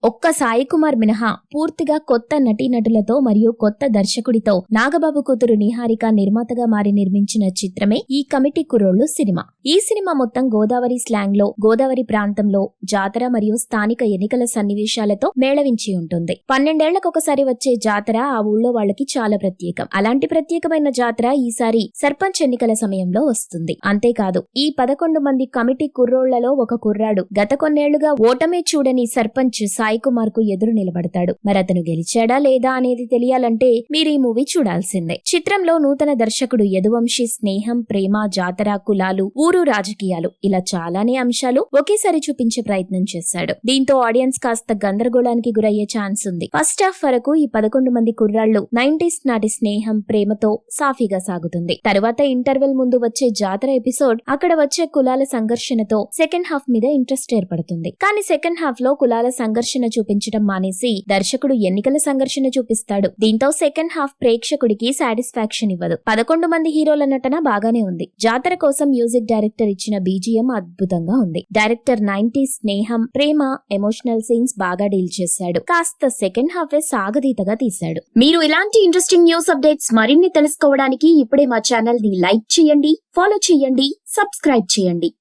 ఒక్క సాయి కుమార్ మినహా పూర్తిగా కొత్త నటీనటులతో మరియు కొత్త దర్శకుడితో నాగబాబు కూతురు నిహారిక నిర్మాతగా మారి నిర్మించిన చిత్రమే ఈ కమిటీ కుర్రోళ్లు సినిమా. ఈ సినిమా మొత్తం గోదావరి స్లాంగ్ లో, గోదావరి ప్రాంతంలో జాతర మరియు స్థానిక ఎన్నికల సన్నివేశాలతో మేళవించి ఉంటుంది. 12 ఏళ్లకొకసారి వచ్చే జాతర ఆ ఊళ్ళో వాళ్ళకి చాలా ప్రత్యేకం. అలాంటి ప్రత్యేకమైన జాతర ఈసారి సర్పంచ్ ఎన్నికల సమయంలో వస్తుంది. అంతేకాదు, ఈ 11 మంది కమిటీ కుర్రోళ్లలో ఒక కుర్రాడు గత కొన్నేళ్లుగా ఓటమే చూడని సర్పంచ్ సాయి కుమార్ కు ఎదురు నిలబడతాడు. మరతను గెలిచాడా లేదా అనేది తెలియాలంటే మీరు ఈ మూవీ చూడాల్సిందే. చిత్రంలో నూతన దర్శకుడు యదువంశీ స్నేహం, ప్రేమ, జాతర, కులాలు, ఊరు రాజకీయాలు ఇలా చాలానే అంశాలు ఒకేసారి చూపించే ప్రయత్నం చేశాడు. దీంతో ఆడియన్స్ కాస్త గందరగోళానికి గురయ్యే ఛాన్స్ ఉంది. ఫస్ట్ హాఫ్ వరకు ఈ 11 మంది కుర్రాళ్లు 90s నాటి స్నేహం, ప్రేమతో సాఫీగా సాగుతుంది. తర్వాత ఇంటర్వెల్ ముందు వచ్చే జాతర ఎపిసోడ్, అక్కడ వచ్చే కులాల సంఘర్షణతో సెకండ్ హాఫ్ మీద ఇంట్రెస్ట్ ఏర్పడుతుంది. కానీ సెకండ్ హాఫ్ లో కులాల సంఘర్షణ చూపించడం మానేసి దర్శకుడు ఎన్నికల సంఘర్షణ చూపిస్తాడు. దీంతో సెకండ్ హాఫ్ ప్రేక్షకుడికి సాటిస్ఫాక్షన్ ఇవ్వదు. 11 మంది హీరోల నటన బాగానే ఉంది. జాతర కోసం మ్యూజిక్ డైరెక్టర్ ఇచ్చిన బీజిఎం అద్భుతంగా ఉంది. డైరెక్టర్ 90s స్నేహం, ప్రేమ, ఎమోషనల్ సీన్స్ బాగా డీల్ చేశాడు. కాస్త సెకండ్ హాఫ్ సాగదీతగా తీశాడు. మీరు ఇలాంటి ఇంట్రెస్టింగ్ న్యూస్ అప్డేట్స్ మరిన్ని తెలుసుకోవడానికి ఇప్పుడే మా ఛానల్ ని లైక్ చేయండి, ఫాలో చేయండి, సబ్స్క్రైబ్ చేయండి.